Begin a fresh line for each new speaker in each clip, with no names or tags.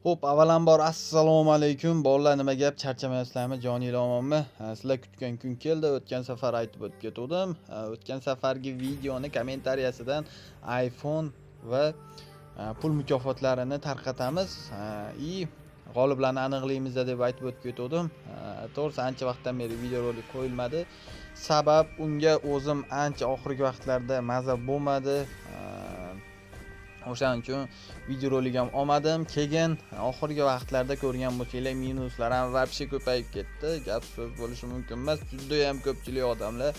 Xo'p, avvalambor assalomu alaykum. Bolalar, nima gap, charchamayapsizlarmi? Joninglar omonmi? Sizlar kutgan kun keldi. O'tgan safar aytib o'tib ketdim. O'tgan safargi videoni kommentariyasidan iPhone va pul mukofotlarini tarqatamiz. G'oliblarni aniqlaymiz deb aytib o'tib ketdim. To'g'risi ancha vaqtdan beri videorolik qo'yilmadi. Sabab unga o'zim ancha oxirgi vaqtlarda maza bo'lmadi. O'shaning uchun videorolik ham olmadim. Keyin oxirgi vaqtlarda ko'rgan bo'lsanglar, minuslar ham vobshe ko'payib ketdi. Gap so'z bo'lishi mumkin emas. Juda ham ko'pchilik odamlar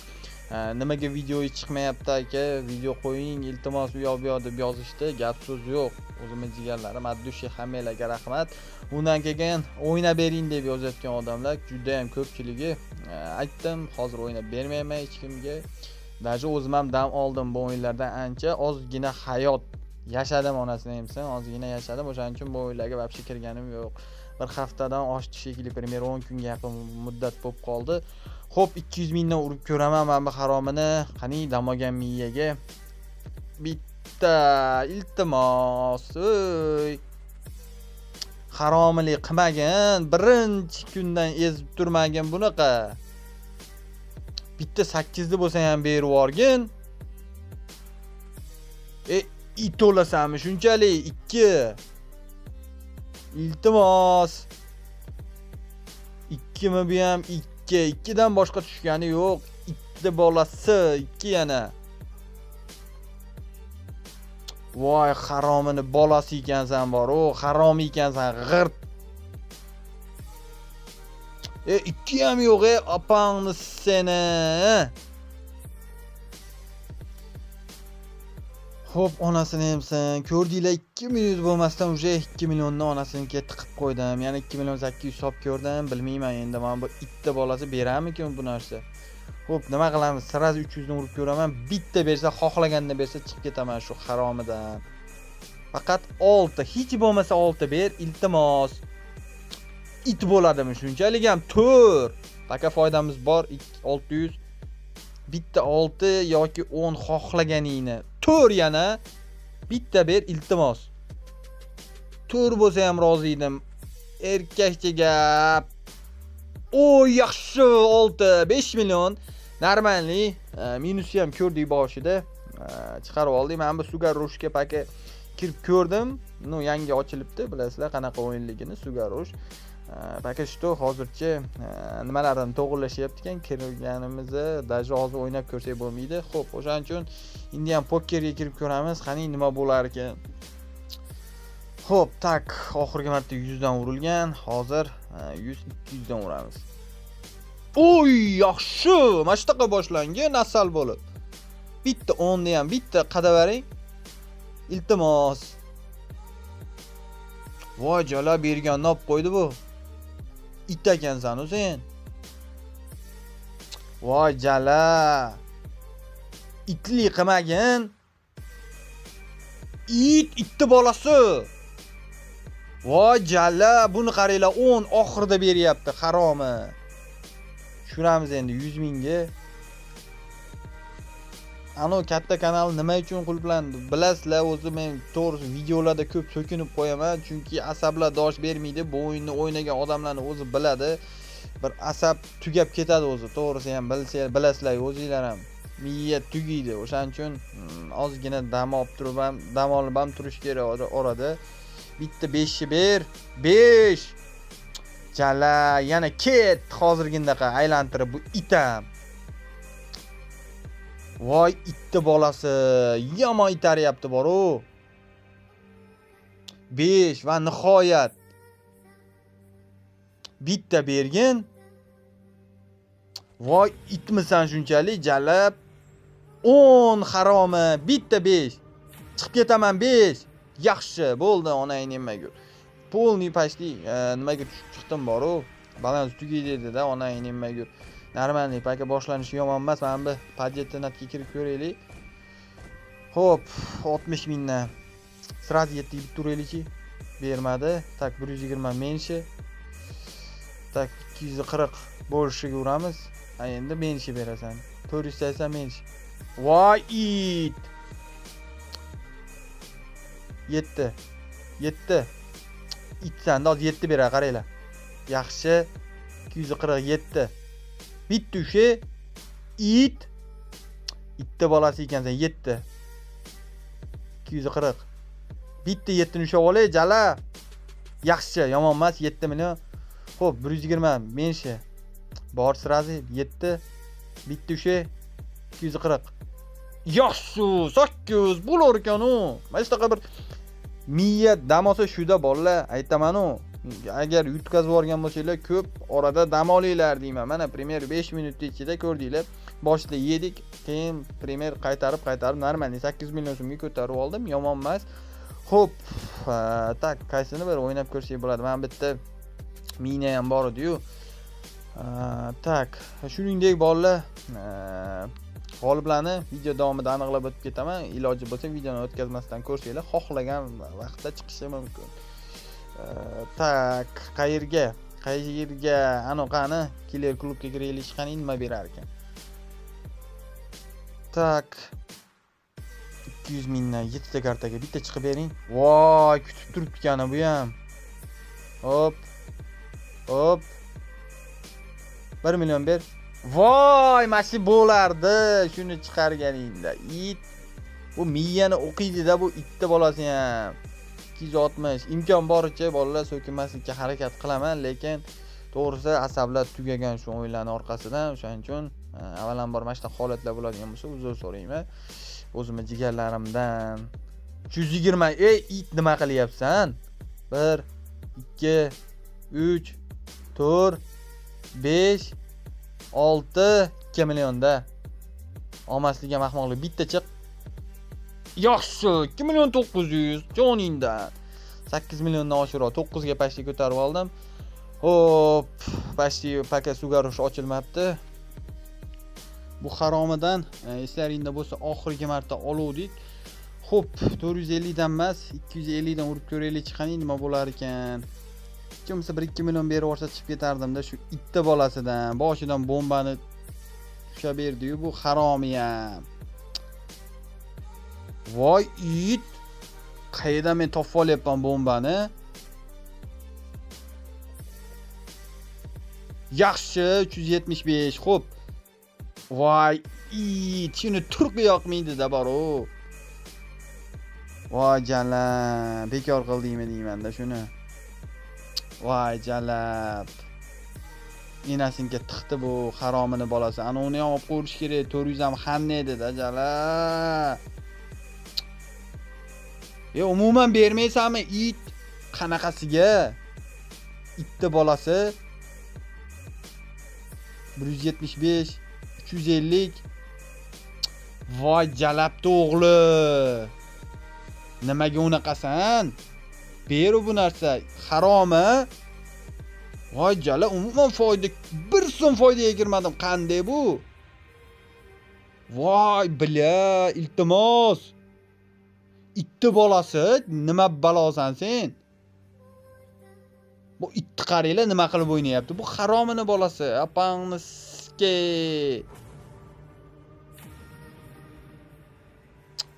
nimaga video chiqmayapti aka, video qo'ying, iltimos bu yoq deb yozishdi. Gap so'z yo'q. O'zimiz jigarlarim, addushi hammalarga rahmat. Undan keyin o'ynab bering deb yozayotgan odamlar juda ham ko'pchiligi. Aytdim, hozir o'ynab bermayman hech kimga. Даже o'zim ham dam oldim bu o'yinlardan ancha, ozgina hayot yashadim, onasini emsin, ozgina yashadim. O'shaning uchun bu o'yinlarga vobshe kirganim yo'q. Bir haftadan oshdi shekilli, primer 10 kunga yaqin muddat bo'lib qoldi. Xo'p, 200 mingdan urib ko'raman men bu haromini. Qani damogan miyaga bitta iltimos. Haromilik qilmagin, birinchi kundan ezib turmagin bunaqa. Bitta 8 bo'lsa ham berib yorgin. It to'lasanmi shunchalik? 2 iltimos. 2 mi bu ham 2. 2 dan boshqa tushgani yo'q. Itni bolasi 2 yana. Voy, haromini bolasi ekansan bor. O, harom ekansan, g'irt. 2 ham yo'q, opangni seni. Xo'p, onasini emsin. Ko'rdinglar, 2 minut bo'lmasdan uje 2 millionni onasinikiga tiqib qo'ydim. Yana 2 million 800 so'm ko'rdim. Bilmayman endi men bu itni bolasi berammikin bu narsa. Xo'p, nima qilamiz? Sirasi 300 dan urib ko'raman. Bitta bersa, xohlaganda bersa chiqib ketaman shu haromidan. Faqat 6, hech bo'lmasa 6 ber, iltimos. It bo'ladimi shunchalik ham? 4. Taka foydamiz bor, 600. Bitta 6 yoki 10 xohlaganingni. 4 yana. Bitta ber, iltimos. 4 bo'lsa ham rozi edim. Erkakcha gap. O, yaxshi 6, 5 million. Normalni minusi ham ko'rdik boshida. Chiqarib oldik. Men bu Sugar Rushga paka kirib ko'rdim. Yangi ochilibdi, bilasizlar qanaqa o'yinligini Sugar Rush. Paka shto hozircha nimalardan to'g'irlashyapti ekan, kirganimizda даже hozir o'ynab ko'rsak bo'lmaydi. Xo'p, o'shaning uchun endi ham pokerga kirib ko'ramiz, qani nima bo'lar ekan. Xo'p, tak, oxirgi marta 100 dan urilgan, hozir 100-200 dan uramiz. Oy, yaxshi, mana shu yoqqa boshlangan asal bo'lib. Bitta 10 ni ham bitta qadavering. Iltimos. Voy, jala bergan olib qo'ydi bu. It ekansan sen. Voy, jala. Itli qilmagin. Itni bolasi. Voy, jala, buni qaranglar, 10 oxirida beryapti, haromi. Tushiramiz endi 100 mingga. Ano katta kanal nima uchun qulplandi? Bilasizlar, o'zi men to'g'risi videolarda ko'p so'kinib qo'yaman, chunki asablar dosh bermaydi. Bu o'yinni o'ynagan odamlarning o'zi biladi. Bir asab tugab ketadi o'zi. To'g'risi ham bilasizlar, o'zingizlar ham miya tugaydi. O'shaning uchun ozgina dam olib turib ham, dam olib ham turish kerak orada. Bitta 5 ni ber. 5. Jala, yana ket. Hozirgindaqa aylantirib bu itam. Voy, itni bolasi, yomon itaryapti bor-u. 5 va nihoyat bitta bergin. Voy, itmisan shunchalik, jalab. 10 haromi, bitta 5. Chiqib ketaman 5. Yaxshi, bo'ldi, onang nimaga. Polni pashti nimaga tushib chiqdim bor-u. Balans tugaydi dedi-da, onang nimaga. Normalniy paka boshlanishi yomon emas. Men bu padjetnatga kirib ko'raylik. Xo'p, 60 mingdan sirasi 7 yib turaylikchi. Bermadi. Tak 120 menshi. Tak 240 bo'lishiga uramiz. Endi menshi berasan. 480 menshi. Voy, it. 7. itsanda hozir 7 berar, qaranglar. Yaxshi. 247. Bitta o'sha it. Itni bolasi ekansan 7. 240. Bitta 7 ni ushlab olay, jala. Yaxshi, yomon emas, 7 million. Xo'p, 120 menshi. Bor sirazi 7. Bitta o'sha 240. Yaxshi, 8 bo'lar ekan-u. Mana shunaqa bir miya dam olsa shuda bolalar, aytaman-u. Agar yutkazib yuborgan bo'lsanglar, ko'p orada dam olinglar deyman. Mana primer 5 minut ichida ko'rdinglar. Boshida yedik, keyin primer qaytarib normal 8 million so'mga ko'tarib oldim. Yomon emas. Xo'p, tak, qaysini bir o'ynab ko'rsak bo'ladi. Men bitta mina ham bor edi-yu. Tak, shuningdek bolalar, g'oliblarni video davomida aniqlab o'tib ketaman. Iloji bo'lsa videoni o'tkazmasdan ko'rsanglar, xohlagan vaqtda chiqishi mumkin. Tak, qayerga? Anoqani Killer klubga kiraylik, qani nima berar ekan? Tak. 200 mingdan 7 ta kartaga bitta chiqib bering. Voy, kutib turibdi ekan bu ham. Hop. 1 million ber. Voy, mashi bo'lardi shuni chiqarganingda. It bu miyani o'qiydi-da, bu itni bolasi ham. 260. Imkon boricha bolalar so'kinmaslikka harakat qilaman, lekin to'g'risi asablar tugagan shu o'yinlarning orqasidan. O'shaning uchun avvalambor mana shunday holatlar bo'ladigan bo'lsa, uzr so'rayman. O'zimning jigarlarimdan. 120. Ey, it nima qilyapsan? 1 2 3 4 5 6 2 millionda. Olmaslikka mahmoqlik bitta chiq. Yaxshi, 2 million 900 joningdan. 8 milliondan oshiroq 9 ga pashti ko'tarib oldim. Hop, pashti paka sugarush ochilmabdi. Bu haromidan eslaringda bo'lsa oxirgi marta oluvdik. Xo'p, 450 dan emas, 250 dan urib ko'raylik chiqani nima bo'lar ekan. Kimsa 1-2 million berib olsa chiqib ketardim-da shu itni bolasidan. Boshidan bombani tusha berdi-yu bu haromi ham. Voy it. Qayerdan men topib olyapman bombani? Yaxshi, 375. Xo'p. Voy it, shuni turqi yoqmaydi-da bor-u. Voy jalab, bekor qildingmi deyman-da shuni. Voy jalab. Enasinga tiqdi bu haromini bolasi. Ana uni ham olib qo'yish kerak. 400 ham xanna edi-da jalab. Umuman bermaysanmi it? Qanaqasiga? Itni bolasi 175, 350. Voy jalabdi o'g'li. Nimaga unaqasan? Beru bu narsa haromi? Voy jala, umuman foyda 1 so'm foydaga kirmadim. Qanday bu? Voy bila, iltimos. Itni bolasi, nima balosan sen? Bu itni qaranglar nima qilib o'ynayapti. Bu haromini bolasi. Apangniske.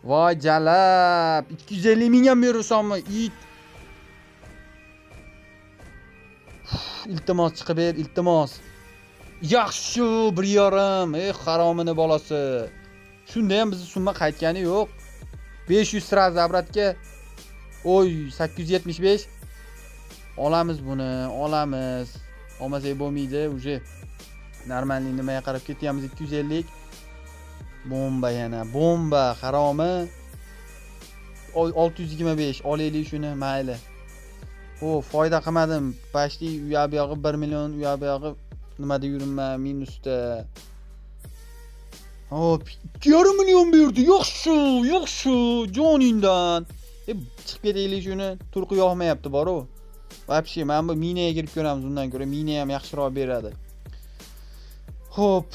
Voy jalab, 250 ming ham berursanmi it? Iltimos chiqib ber, iltimos. Yaxshi, 1.5. Haromini bolasi. Shunda ham bizni summa qaytgani yo'q. 500 sraz zabratga. Oy, 875. Olamiz buni, olamiz. Olmasak bo'lmaydi, uje. Normalniy nimaga qarab ketyapmiz 250. Bomba yana, bomba, haromi. 625, olaylik shuni, mayli. Foyda qilmadim. Pashti u yog'i 1 million, u yog'i nimada yuribman, minusda. Hop, 2,5 million berdi. Yaxshi, joningdan. Chiqib ketaylik shuni. Turqi yoqmayapti bor-ku. Vapshi, men bu minaga kirib ko'ramiz undan ko'ra. Mina ham yaxshiroq beradi. Hop,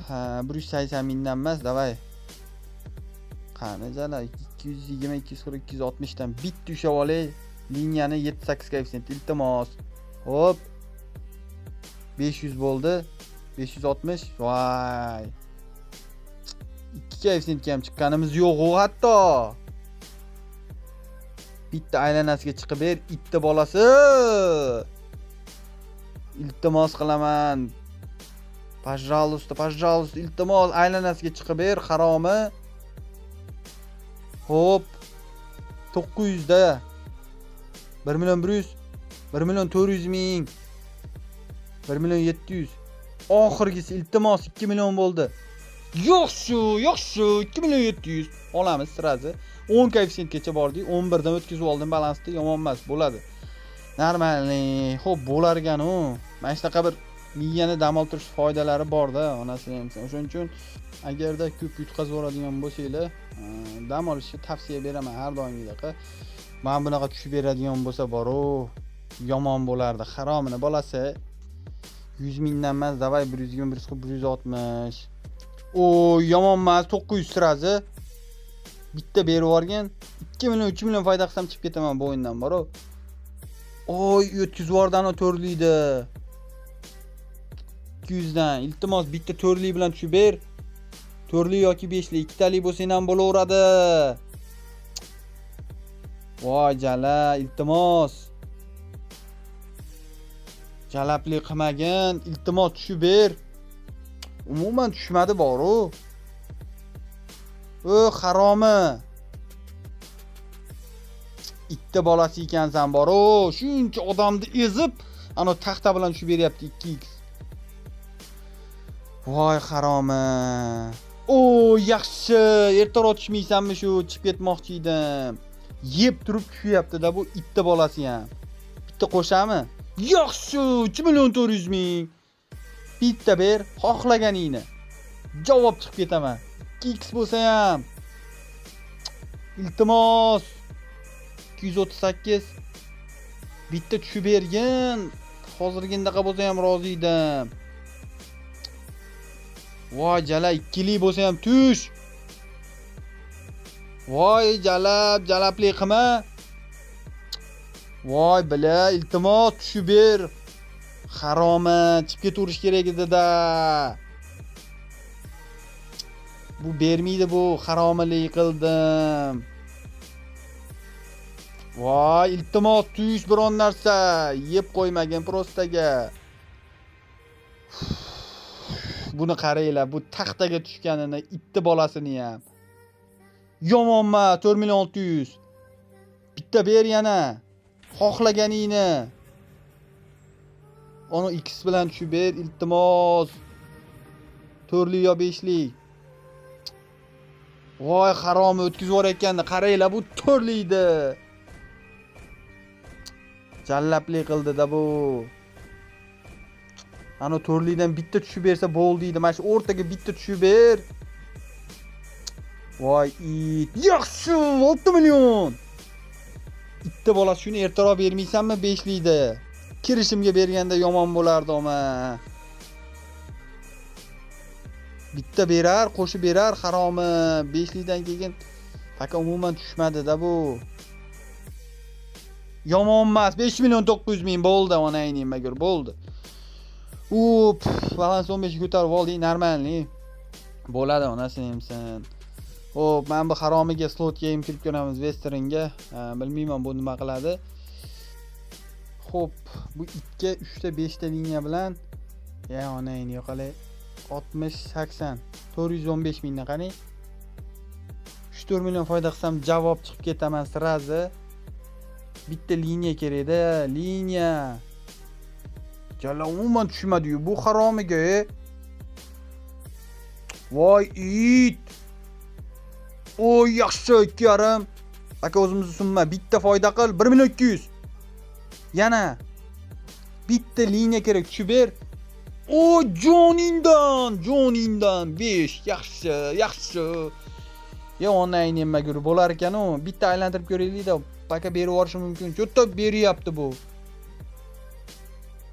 180 mingdan emas, davay. Qani jala 220, 240, 260 dan bitta ushab olay. Liniyani 7-8 koeffitsient iltimos. Hop. 500 bo'ldi. 560. Voy. 2 koeffitsient ham chiqqanimiz yo'q-ku hatto. Bitta aylanasiga chiqib ber, itni bolasi. Iltimos qilaman. Пожалуйста, iltimos aylanasiga chiqib ber, haromi. Xo'p. 900 da. 1.100.000, 1.400.000, 1.700.000. Oxirgisi iltimos 2 million bo'ldi. Yo'q shu 2.700.000 olamiz sirazi. 10 koeffitsiyentgacha bordik. 11 dan o'tkazib oldim balansda, yomon emas, bo'ladi. Normalni. Xo'p, bo'lar ekan-u. Mana shunaqa bir miyani dam oltirish foydalari bor-da, onasini ham. O'shuning uchun agarda ko'p yutqazib oladigan bo'lsanglar, dam olishni tavsiya beraman har doimgidek. Men bunaqa tushib beradigan bo'lsa bor-u, yomon bo'lardi. Haromini bolasi 100 mingdan emas, davay 120, 160. O, yomon emas, 900 sirazi. Bitta berib yuborgan, 2 million, 3 million foyda qilsam chiqib ketaman bu o'yindan bor-u. Oy, 300 vordan to'rliydi. 200 dan. Iltimos bitta to'rli bilan tushib ber. To'rli yoki 5li, ikkitalik bo'lsa ham bo'laveradi. Voy jala, iltimos. Jalapli qilmagin, iltimos tushib ber. Umuman tushmadi bor-u. Haromi. Itni bolasi ekansan bor-u. Shuncha odamni ezib, ana taxta bilan tushib beryapti 2x. Voy haromi. O, yaxshi. Ertaroq tushmaysanmi shu? Chiqib ketmoqchi edim. Yeb turib tushyapti-da bu itni bolasi ham. Bitta qo'shami? Yaxshi, 2.400.000. Bitta ber, xohlaganingni. Javob chiqib ketaman. 2x bo'lsa ham. Iltimos. 238. Bitta tushib bergin. Hozirgindaqa bo'lsa ham rozi edim. Voy jala, ikkili bo'lsa ham tush. Voy jalapli qilma. Voy bila, iltimos tushib ber. Haromi, chiqib keturish kerak edi-da. Bu bermaydi, bu haromilik qildim. Voy, iltimos tush biron narsa, yeb qo'ymagin prostaga. Buni qaranglar, bu taxtaga tushganini, itni bolasini ham. Yomonma, 4.600.000. Bitta ber yana. Xohlaganingni. Onu x bilan tushib ber, iltimos. 4li yo 5li. Voy, haromi o'tkazib yuborayotganda, qaranglar, bu 4li edi. Jallabli qildi-da bu. Ana 4lidan bitta tushib bersa bo'ldi edi. Mana shu o'rtaga bitta tushib ber. Voy, it. Yaxshi, 6 million. Itni bolasi shuni ertaroq bermaysanmi 5lida? Kirishimga berganda yomon bo'lardi ama. Bitta berar, qo'shib berar, haromi. 5lidan keyin faqat umuman tushmadi-da bu. Yomon emas, 5.900.000 bo'ldi, onayning magur bo'ldi. Balans 15 ko'tarib oldik, normalni. Bo'ladi, onasini hamsan. Xo'p, men bu haromiga slotga ham kirib ko'ramiz, Westernga. Bilmayman bu nima qiladi. Xo'p, bu itga 3 ta 5 ta liniya bilan onayni yo'qolay 60-80 415 mingdan qani 3-4 million foyda qilsam javob chiqib ketaman sirazi. Bitta liniya kerak-da, liniya. Jala umuman tushmadi-yu bu haromiga. Voy it. O yaxshi 2.5. Aka o'zimizni sunma, bitta foyda qil 1.200.000. Yana bitta liniya kerak, tushib ber. O Jonindan 5. Yaxshi. Ya onayni nima ko'rib bo'lar ekan-u. Bitta aylantirib ko'raylik-da, paka berib yuborishi mumkin. Cho'tta beryapti bu.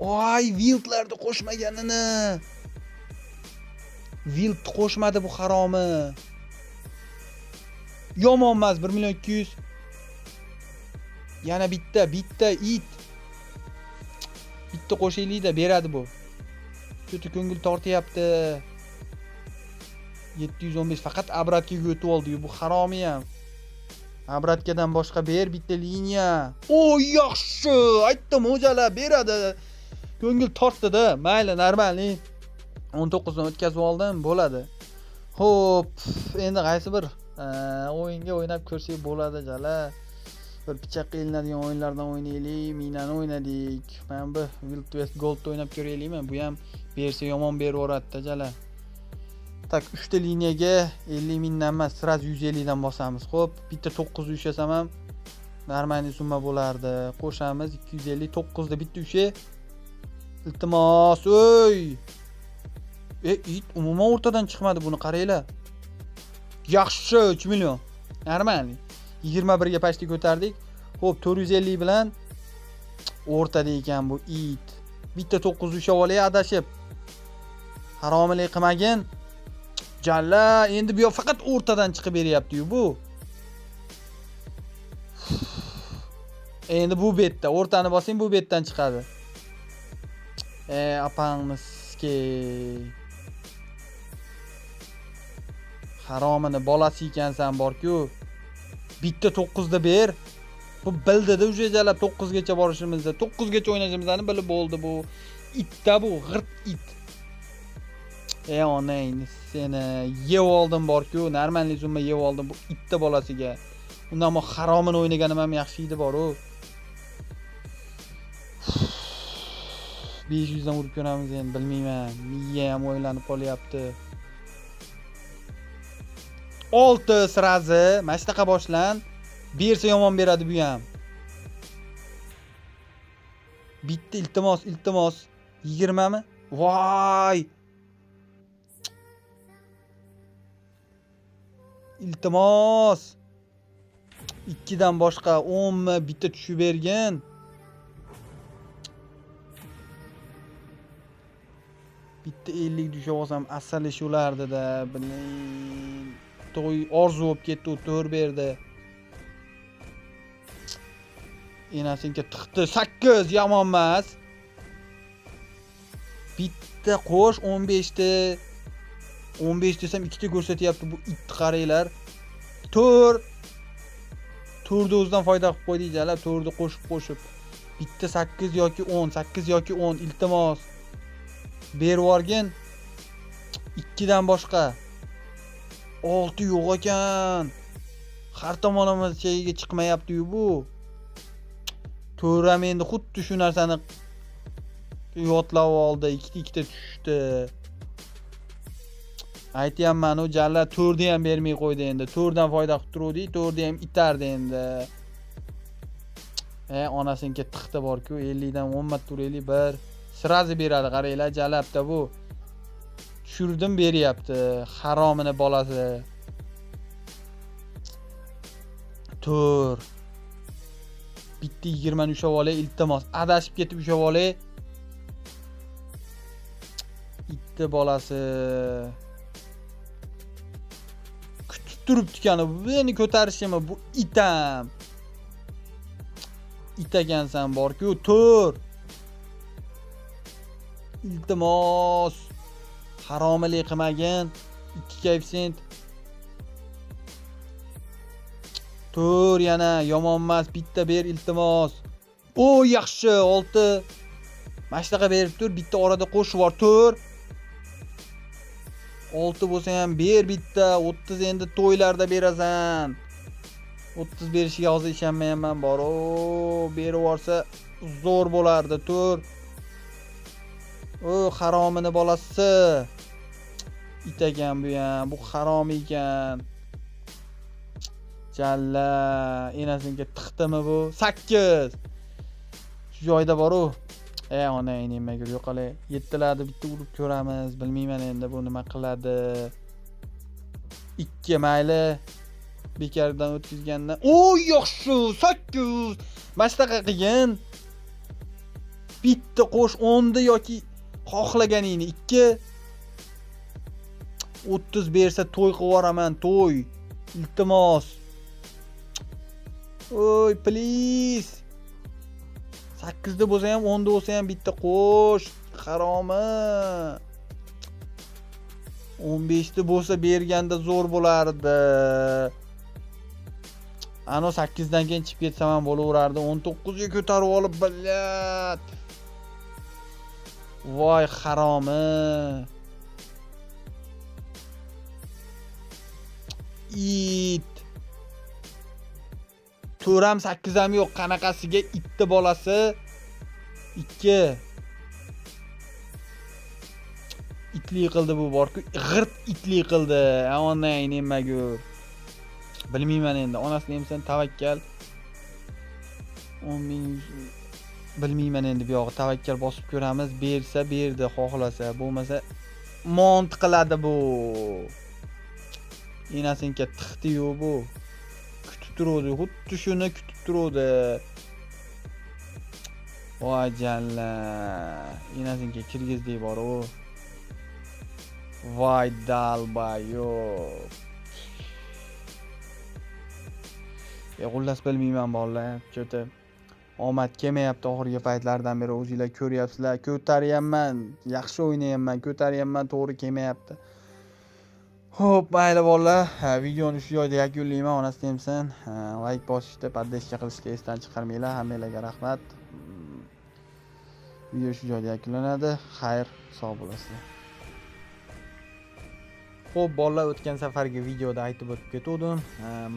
Voy, wildlarni qo'shmaganini. Wild qo'shmadi bu haromi. Yomon emas, 1.200.000. Yana bitta it. Bitta qo'shaylik-da, beradi bu. Cho'ta ko'ngil tortyapti. 715 faqat abratga o'tib oldi-yu bu haromi ham. Obratkadan boshqa ber bitta liniya. O, yaxshi. Aytdim, o'jalar beradi. Ko'ngil tortdi-da. Mayli, normalniy. 19 dan o'tkazib oldim, bo'ladi. Xo'p, endi qaysi bir o'yinga o'ynab ko'rsak bo'ladi jala. Bir pichoq qilinadigan o'yinlardan o'ynaylik. Minani o'ynadik. Men bu Wild West Gold o'ynab ko'raylikmi? Bu ham bersa yomon beraveradi jala. Tak 3 ta liniyaga 50 mingdan emas, sraz 150 dan bosamiz. Xo'p, bitta 9 ushlasam ham normalniy summa bo'lardi. Qo'shamiz 250, 9 da bitta usha. Iltimos, o'y. It umuman o'rtadan chiqmadi, buni qaranglar. Yaxshi, 3 million. Normalniy. 21 ga pashti ko'tardik. Xo'p, 450 bilan o'rtada ekan bu it. Bitta 9 ushlab olay adashib. Haromilik qilmagin. Jalla, endi bu faqat o'rtadan chiqib beryapti-yu bu. Endi bu betda, o'rtani bosing, bu betdan chiqadi. Apangmiski. Haromini bolasi ekansan borku. Bitta 9 da ber. Bu bildida uje jalab 9 gacha borishimizda, 9 gacha o'ynashimizni bilib bo'ldi bu. Itda bu, g'irt it. Onayni seni yeb oldim borku, normalniy summa yeb oldim bu itda bolasiga. Undan mo haromini o'ynaganim ham yaxshi edi bor-ku. 500 dan urib ko'ramiz endi, bilmayman. Miya ham o'ylanib qolyapti. 6 sirazi, mana shunaqa boshlan. Bersa yomon beradi bu ham. Bitta iltimos. 20 mi? Voy! Iltimos. 2 dan boshqa 10 mi bitta tushib bergin. Bitta 50 tushib olsam asali shularda-da, bilin. To'y orzu bo'lib ketdi, u to'r berdi. Enasinga tiqdi 8, yomon emas. Bitta qo'sh 15 ta. 15 desam 2 ta ko'rsatyapti bu itni qaranglar. To'rni o'zidan foyda qilib qo'ydik jala, to'rni qo'shib. Bitta 8 yoki 10, 8 yoki 10 iltimos. Berib yorgin. 2 dan boshqa 6 yo'q ekan. Har tomonimiz chegiga chiqmayapti-yu bu. To'ram endi xuddi shu narsani yodlab oldi. 2 ta tushdi. Aytayapman, u jalla 4 ni ham bermay qo'ydi endi. 4 dan foyda qilib turuvdi, 4 ni ham itardi endi. Onasiga tiqdi bor-ku, 50 dan 10 mat turaylik, bir sirazi beradi, qaranglar, jalabda bu. Tushirdim beryapti, haromini bolasi. Tur. Bitta 20 ni ushlab olay, iltimos. Adashib ketib ushlab olay. Itti bolasi. Turibdi ekan, buni ko'tarishimi bu itam. Itagansan bor-ku, tur. Iltimos. Haromilik qilmagin. 2 koeffitsient. Tur yana yomon emas, bitta ber iltimos. O, yaxshi, 6. Mashtaqa berib tur, bitta orada qo'shib bor, tur. 6 bo'lsa ham ber bitta, 30 endi to'ylarda berasan. 30 berishiga hozir ishonmayman bor. O, berib yorsa zo'r bo'lardi, tur. O, haromini bolasi. Itagan bu ham, bu harom ekan. Jalla, enasiga tiqdimi bu? 8. Shu joyda bor-u. Ona nimaga yo'qolay. 7larni bitta urib ko'ramiz. Bilmayman endi bu nima qiladi. 2 mayli. Bekardan o'tkazgandan. O, yaxshi, 8. Mashtaqa qilgin. Bitta qo'sh 10 da yoki xohlaganingni 2. 30 bersa to'y qilib yoraman, to'y. Iltimos. Oy, please. 8 da bo'lsa ham, 10 da bo'lsa ham bitta qo'sh. Haromi. 15 da bo'lsa berganda zo'r bo'lardi. Ano 8 dan keyin chiqib ketsam ham bo'laverardi. 19 ga ko'tarib olib, bilat. Voy haromi. It. To'ram 8 ham yo'q. Qanaqasiga itni bolasi? 2. Itli qildi bu borku. G'irt itli qildi. Onang nemagur. Bilmayman endi. Onasini ham sen tavakkal. 10 ming bilmayman endi bu yog'i tavakkal bosib ko'ramiz. Bersa berdi, xohlasa, bo'lmasa mont qiladi bu. Enasinka tixti-yu bu. Kutib turadi, xuddi shuni kutib turadi. Voy jalla. Enasinka kirgizdek bor u. Voy dalbayo. Xullas bilmayman bolalar, cho'ta omad kelmayapti oxirgi paytlardan beri o'zingizlar ko'ryapsizlar. Ko'taryapman, yaxshi o'ynayapman, ko'taryapman, to'g'ri kelmayapti. Xo'p, mayli bolalar, videoni shu joyda yakunlayman. Onasini ham sen like bosishni, poddeska qilishni esdan chiqarmanglar. Hammanglarga rahmat. Video shu joyda yakunlanadi. Xayr, sog' bo'lasizlar. Xo'p, bolalar, o'tgan safargi videoda aytib o'tib ketdim.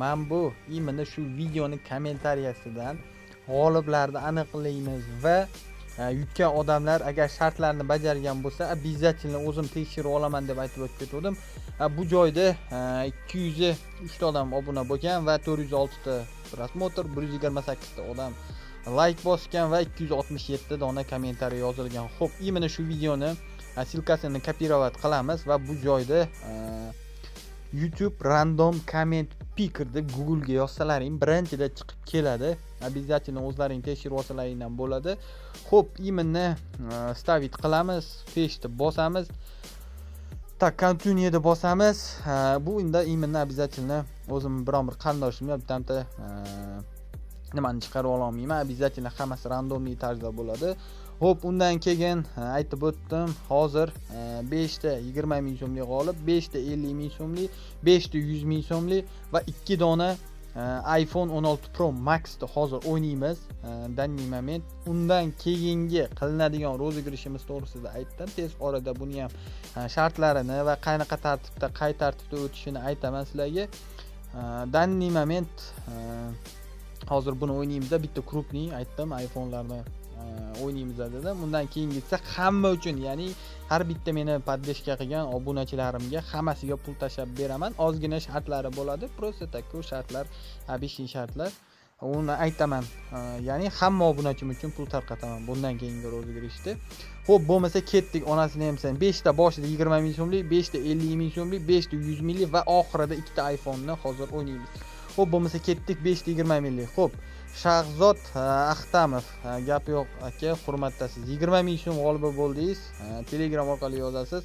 Men bu imini shu videoni kommentariyasidan g'oliblarni aniqlaymiz va yutgan odamlar agar shartlarni bajargan bo'lsa, обязательно o'zim tekshirib olaman deb aytib o'tib ketdim. Bu joyda 203 ta odam obuna bo'lgan va 406 ta prosmotr, 128 ta odam like bosgan va 267 dona kommentariy yozilgan. Xo'p, imini shu videoni silkasini kopirovat qilamiz va bu joyda YouTube random comment picker deb Google ga yozsalaring birinchida chiqib keladi. Обязательно o'zlaring tekshirib olsalaring ham bo'ladi. Xo'p, iminni stavit qilamiz, feshni bosamiz. Tak, continue deb bosamiz. Bu endi iminni обязательно o'zim biron bir qarindoshimga bitta nimani chiqarib olmayman. Обязательно hammasi randomli tarzda bo'ladi. Xo'p, undan keyin aytib o'tdim, hozir 5 ta 20 ming so'mlik g'olib, 5 ta 50 ming so'mlik, 5 ta 100 ming so'mlik va 2 dona iPhone 16 Pro Max da hozir o'ynaymiz. Danli moment. Undan keyingi qilinadigan rozыгрышimiz to'g'risida aytdim. Tez orada buni ham shartlarini va qanaqa tartibda, qay tartibda o'tishini aytaman sizlarga. Danli moment hozir buni o'ynaymiz. Bitta krupniy aytdim, iPhone'larni o'ynaymiz dedim. Undan keyingisi hamma uchun, ya'ni har bitta meni poddeska qilgan obunachilarimga hammasiga pul tashab beraman. Ozgina shartlari bo'ladi. Просто takku shartlar, abishin shartlar. Uni aytaman. Ya'ni hamma obunachim uchun pul tarqataman bundan keyingi rozыгрышda. Xo'p, bo'lmasa ketdik. Onasini ham sen 5 ta boshida 20 ming so'mlik, 5 ta 50 ming so'mlik, 5 ta 100 minglik va oxirida 2 ta iPhone'ni hozir o'ynaymiz. Xo'p, bo'lmasa ketdik 5 ta 20 minglik. Xo'p, Shahzod Axtamov, gap yo'q aka, hurmatdasiz. 20 ming so'm g'olibi bo'ldingiz. Telegram orqali yozasiz.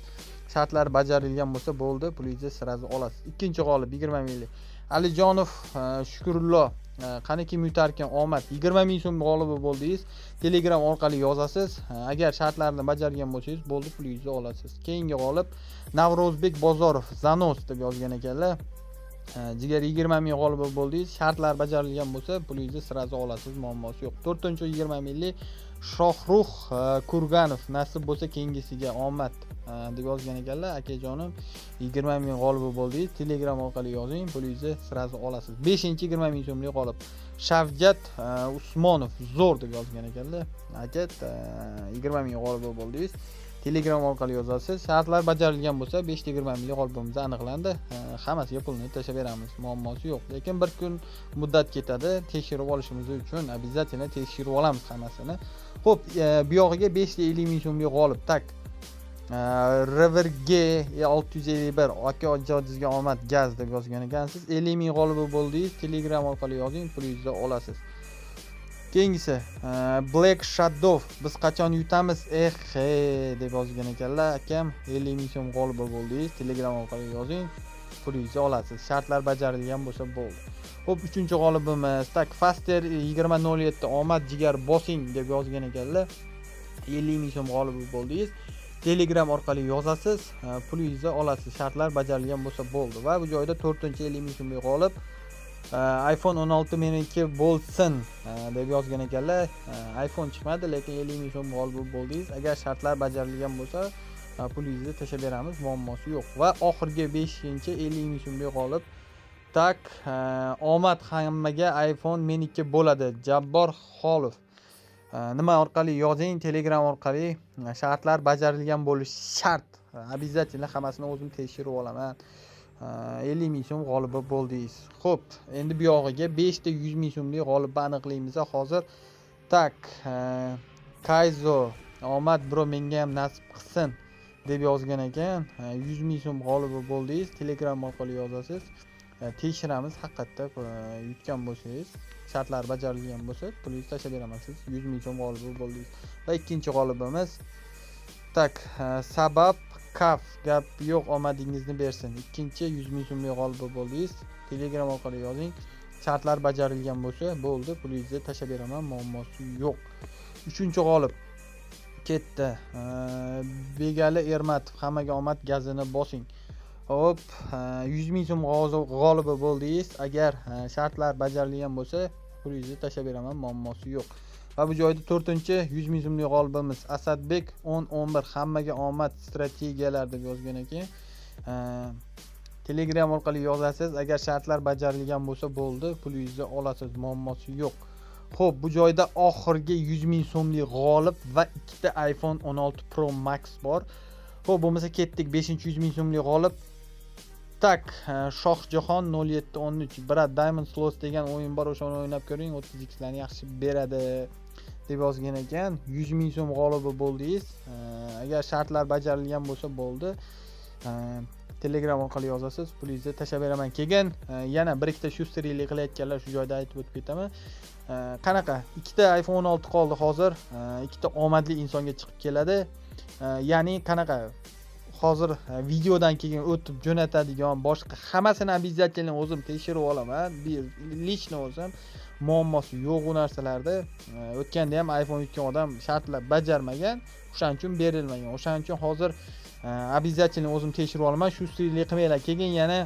Shartlar bajarilgan bo'lsa bo'ldi, pulingizni sirazi olasiz. Ikkinchi g'olib 20 minglik. Alijonov Shukurullo, qani kim yutarkan omad, 20 ming so'm g'olibi bo'ldingiz. Telegram orqali yozasiz. Agar shartlarni bajargan bo'lsangiz, bo'ldi, pulingizni olasiz. Keyingi g'olib Navrozbek Bozorov, Zanos deb yozgan ekanlar. Jigar 20 ming g'olibi bo'ldingiz. Shartlar bajarilgan bo'lsa, pulingizni sirazi olasiz, muammosi yo'q. 4-20 minglik Shohruh Kurganov, nasib bo'lsa keyingisiga omad deb yozgan ekanlar. Akajonim 20 ming g'olibi bo'ldingiz. Telegram orqali yozing, pulingizni sirazi olasiz. 5-20 ming so'mlik g'olib Shavjat Usmonov zo'r deb yozgan ekanlar. Aka 20 ming g'olibi bo'ldingiz. Telegram orqali yozasiz. Shartlar bajarilgan bo'lsa 5-20 minglik g'olibimiz aniqlandi. Hammasiga pulni tashlab beramiz, muammosi yo'q. Lekin bir kun muddat ketadi. Tekshirib olishimiz uchun обязательно tekshirib olamiz hammasini. Xo'p, bu yog'iga 550 ming so'mlik g'olib. Tak. Riverge 651 aka ijodingizga omad gaz deb yozgan ekansiz. 50 ming g'olibi bo'ldingiz. Telegram orqali yozing, pulingizni olasiz. Keyingisi Black Shadow, biz qachon yutamiz? Deb yozgan ekanlar. Akam 50 ming so'm g'olibi bo'ldingiz. Telegram orqali yozing, pulingizni olasiz. Shartlar bajarilgan bo'lsa bo'ldi. Xo'p, uchinchi g'olibimiz Tak Faster 2007 omad jigar bosing deb yozgan ekanlar. 50 ming so'm g'olibi bo'ldingiz. Telegram orqali yozasiz, pulingizni olasiz. Shartlar bajarilgan bo'lsa bo'ldi. Va bu joyda 4-50 ming so'mlik g'olib iPhone 16 meniki bo'lsin deb yozgan ekanlar. iPhone chiqmadi, lekin 50 ming so'm g'olib bo'ldingiz. Agar shartlar bajarilgan bo'lsa, pulingizni tashlab beramiz, muammosi yo'q. Va oxirgi 5-chi 50 ming so'mga g'olib. Tak, omad hammaga iPhone meniki bo'ladi. Jabbor Xolov. Nima orqali yozing? Telegram orqali. Shartlar bajarilgan bo'lishi shart. Обязательно hammasini o'zim tekshirib olaman. 50 ming so'm g'olibi bo'ldingiz. Xo'p, endi bu yog'iga 5 ta 100 ming so'mlik g'olibni aniqlaymiz. Hozir tak, Kaizo omad bro menga ham nasib qilsin deb yozgan ekan. 100 ming so'm g'olibi bo'ldingiz. Telegram orqali yozasiz. Tekshiramiz, haqiqatda yutgan bo'lsangiz, shartlar bajarilgan bo'lsa, pulingizni tashlab beramiz. 100 ming so'm g'olibi bo'ldingiz. Va ikkinchi g'olibimiz tak, sabab kaf gap yo'q, omadingizni bersin. Ikkinchi 100 ming so'mlik g'olibi bo'ldingiz. Telegram orqali yozing. Shartlar bajarilgan bo'lsa, bo'ldi, pulingizni tashlab beraman, muammosi yo'q. Uchinchi g'olib ketdi. Begali Ermatov, hammaga omad gazini bosing. Hop, 100 ming so'm g'olibi bo'ldingiz. Agar shartlar bajarilgan bo'lsa, pulingizni tashlab beraman, muammosi yo'q. Va bu joyda 4-chi 100 ming so'mlik g'olibimiz Asadbek 10-11 hammaga omad strategiyalar deb yozgan ekan. Telegram orqali yozasiz. Agar shartlar bajarilgan bo'lsa, bo'ldi, pulingizni olasiz, muammosi yo'q. Xo'p, bu joyda oxirgi 100 ming so'mlik g'olib va ikkita iPhone 16 Pro Max bor. Xo'p, bo'lmasa ketdik 5-chi 100 ming so'mlik g'olib. Tak, Shohjahon 0713 Brad Diamond Slots degan o'yin bor, o'shani o'ynab ko'ring, 30x larni yaxshi beradi deb yozgan ekan. 100 ming so'm g'olibi bo'ldingiz. Agar shartlar bajarilgan bo'lsa, bo'ldi. Telegram orqali yozasiz, pulingizni tashlab beraman. Keyin yana bir ikkita shusterlik qilayotganlar shu joyda aytib o'tib ketaman. Qanaqa? Ikkita iPhone 16 qoldi hozir. Ikkita omadli insonga chiqib keladi. Ya'ni qanaqa? Hozir videodan keyin o'tib jo'natadigan boshqa hammasini обязательно o'zim tekshirib olaman. Bir lично o'zim muammosi yo'q u narsalarda. O'tganda ham iPhone yutgan odam shartlar bajarmagan, o'shaning uchun berilmagan. O'shaning uchun hozir обязательно o'zim tekshirib olaman. Shu sirli qilmanglar. Keyin yana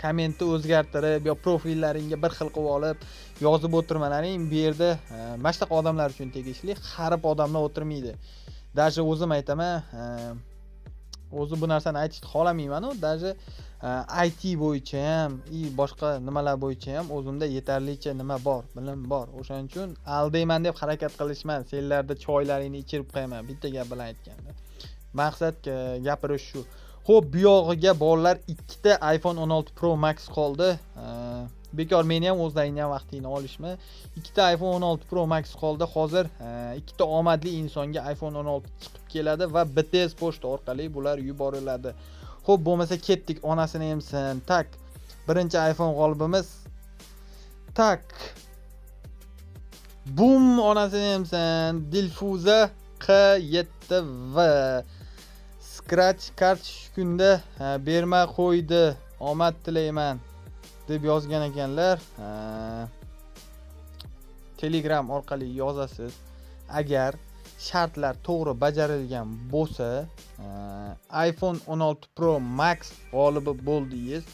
kommentni o'zgartirib yo profillaringga bir xil qilib olib yozib o'tirmalaring. Bu yerda mana shunaqa odamlar uchun tegishli, xarib odamlar o'tirmaydi. Даже o'zim aytaman, o'zi bu narsani aytishni xohlamayman-ku, даже IT bo'yicha ham, boshqa nimalar bo'yicha ham o'zimda yetarlicha nima bor, bilim bor. O'shaning uchun aldayman deb harakat qilishman. Senlarda choylaringni ichirib qo'yaman, bitta gap bilan aytganda. Maqsad gapirish shu. Xo'p, bu yog'iga bolalar ikkita iPhone 16 Pro Max qoldi. Bekor meni ham o'zlaringni ham vaqtingni olishma. Ikkita iPhone 16 Pro Max qoldi. Hozir ikkita omadli insonga iPhone 16 chiqib keladi va BTS pochta orqali bular yuboriladi. Xo'p, bo'lmasa ketdik, onasini emsin. Tak. Birinchi iPhone g'olibimiz tak. Bum, onasini emsin. Dilfuza Q7V. Scratch kart shu kunda berma qo'ydi. Omad tilayman deb yozgan ekanlar. Telegram orqali yozasiz. Agar shartlar to'g'ri bajarilgan bo'lsa, iPhone 16 Pro Max g'olibi bo'ldingiz.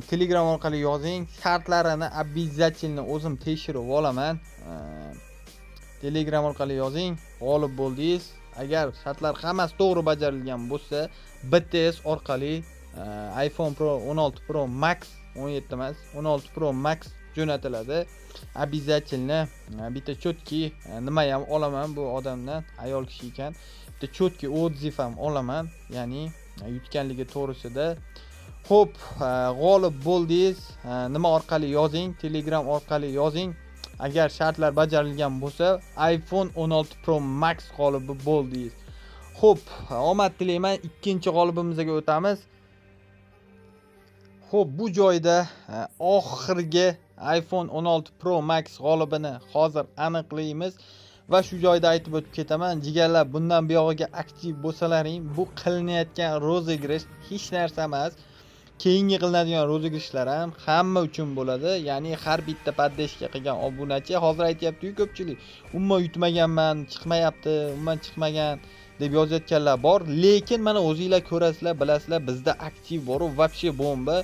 Telegram orqali yozing. Shartlarini обязательно o'zim tekshirib olaman. Telegram orqali yozing. G'olib bo'ldingiz. Agar shartlar hammasi to'g'ri bajarilgan bo'lsa, BTS orqali iPhone Pro 16 Pro Max 17 emas, 16 Pro Max jo'natiladi. Обязательно bitta chotki nima ham olaman bu odamdan, ayol kishi ekan. Bitta chotki отзыв ham olaman, ya'ni yutganligi to'g'risida. Xo'p, g'olib bo'ldingiz. Nima orqali yozing? Telegram orqali yozing. Agar shartlar bajarilgan bo'lsa, iPhone 16 Pro Max g'olibi bo'ldingiz. Xo'p, omad tilayman. Ikkinchi g'olibimizga o'tamiz. Xo'p, bu joyda oxirgi iPhone 16 Pro Max g'olibini hozir aniqlaymiz va shu joyda aytib o'tib ketaman. Jigarlar, bundan buyog'iga aktiv bo'lsalaring, bu qilinayotgan rozigrish hech narsa emas. Keyingi qilinadigan rozigirishlar ham hamma uchun bo'ladi. Ya'ni har bitta poddeshka qilgan obunachi hozir aytayapti-ku ko'pchilik. Umuman yutmaganman, chiqmayapti, umuman chiqmagan deb yozayotganlar bor. Lekin mana o'zingizlar ko'rasizlar, bilasizlar, bizda aktiv bor, вообще bomba.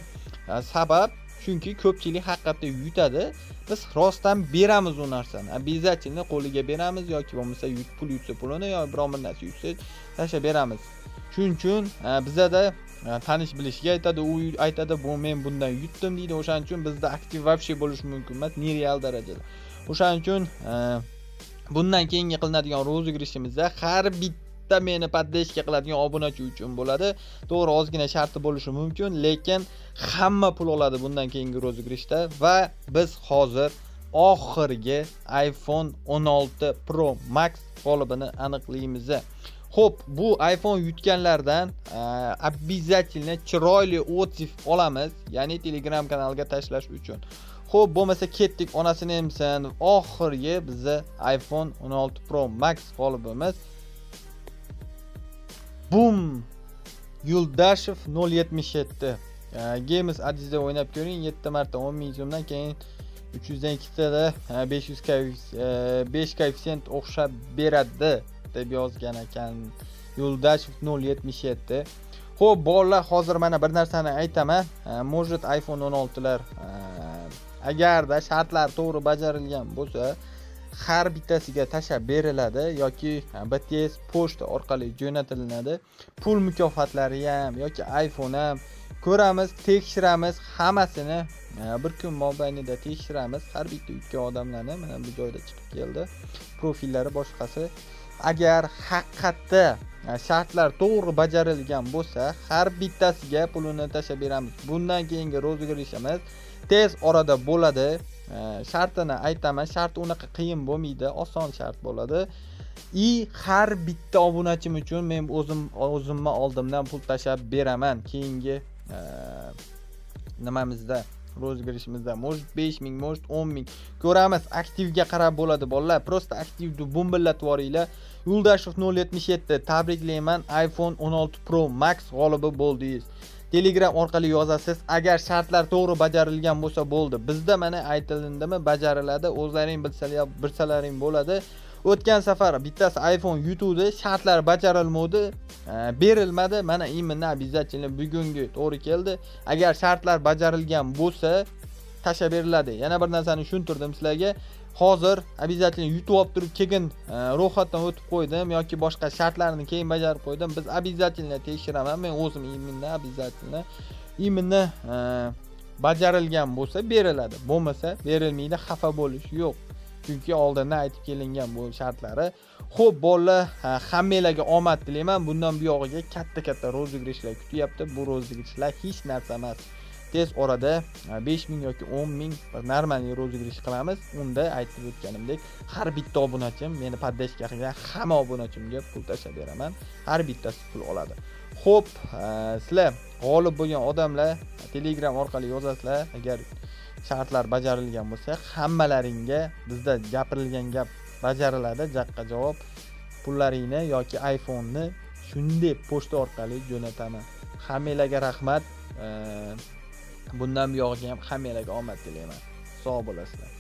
Sabab chunki ko'pchilik haqiqatda yutadi. Biz rostdan beramiz u narsani. Обязательно qo'liga beramiz yoki bo'lmasa pul yutsa pulini yo biror bir narsa yutsa tashlab beramiz. Shuning uchun bizada tanish bilishga aytadi, u aytadi, "Bu men bundan yutdim" deydi. O'shaning uchun bizda aktiv вообще bo'lish mumkin emas, nereal darajada. O'shaning uchun bundan keyingi qilinadigan rozыгрышimizda har bitta meni поддержка qiladigan obunachi uchun bo'ladi. To'g'ri, ozgina sharti bo'lishi mumkin, lekin hamma pul oladi bundan keyingi rozыгрышda va biz hozir oxirgi iPhone 16 Pro Max g'olibini aniqlaymiz. Xo'p, bu iPhone yutganlardan обязательно chiroyli otziv olamiz, ya'ni Telegram kanaliga tashlash uchun. Xo'p, bo'lmasa ketdik, onasini emsan. Oxirgi bizga iPhone 16 Pro Max g'olibimiz Bum Yuldashev 077. Games Adizda o'ynab ko'ring, 7 marta 10 ming so'mdan keyin 302 tada 5 koeffitsient o'xshab beradi deb yozgan ekan Yuldashev 077. Xo'p, bolalar, hozir mana bir narsani aytaman. Может iPhone 16lar agarda shartlar to'g'ri bajarilgan bo'lsa, har bittasiga tashab beriladi yoki BTS pochta orqali jo'natiladi. Pul mukofotlari ham yoki iPhone ham ko'ramiz, tekshiramiz, hammasini bir kun mobaynida tekshiramiz. Har bitta yutgan odamlarni mana bu joyda chiqib keldi. Profillari boshqasi. Agar haqiqatda shartlar to'g'ri bajarilgan bo'lsa, har bittasiga pulini tashab beramiz. Bundan keyingi rozыгрышimiz tez orada bo'ladi. Shartini aytaman, shart unaqa qiyin bo'lmaydi, oson shart bo'ladi. Har bitta obunachim uchun men o'zimma oldimdan pul tashab beraman. Keyingi nimamizda, rozыгрышimizda может 5 ming, может 10 ming ko'ramiz. Aktivga qarab bo'ladi bolalar. Prosta aktivni bombillatib yuboringlar. Yuldashev 077 tabriklayman, iPhone 16 Pro Max g'olibi bo'ldingiz. Telegram orqali yozasiz. Agar shartlar to'g'ri bajarilgan bo'lsa bo'ldi. Bizda mana aytildimi, bajariladi. O'zlaring bilsalaring bo'ladi. O'tgan safar bittasi iPhone yutuvdi, shartlar bajarilmadi, berilmadi. Mana imini обязательно bugungi to'g'ri keldi. Agar shartlar bajarilgan bo'lsa, tashab beriladi. Yana bir narsani tushuntirdim sizlarga. Hozir обязательно yutib olib turib, keyin ro'yxatdan o'tib qo'ydim yoki boshqa shartlarni keyin bajarib qo'ydim. Biz обязательно tekshiraman. Men o'zim imini обязательно bajarilgan bo'lsa beriladi. Bo'lmasa berilmaydi, xafa bo'lish yo'q. Chunki oldindan aytib kelingan bu shartlari. Xo'p, bolalar, hammalarga omad tilayman. Bundan buyog'iga katta rozыгрышlar kutyapti. Bu rozыгрышlar hech narsa emas. Tez orada 5 ming yoki 10 ming normalniy rozыгрыш qilamiz. Unda aytib o'tganimdek, har bitta obunachim, meni поддержка qilgan hamma obunachimga pul tashab beraman. Har bittasi pul oladi. Xo'p, sizlar g'olib bo'lgan odamlar Telegram orqali yozasizlar. Agar shartlar bajarilgan bo'lsa, hammalaringga bizda gapirilgan gap bajariladi. Jaqqa javob pullaringni yoki iPhone'ni shunday pochta orqali jo'nataman. Hammalarga rahmat. Bundan buyog'iga ham hammalarga omad tilayman. Sog' bo'lasizlar.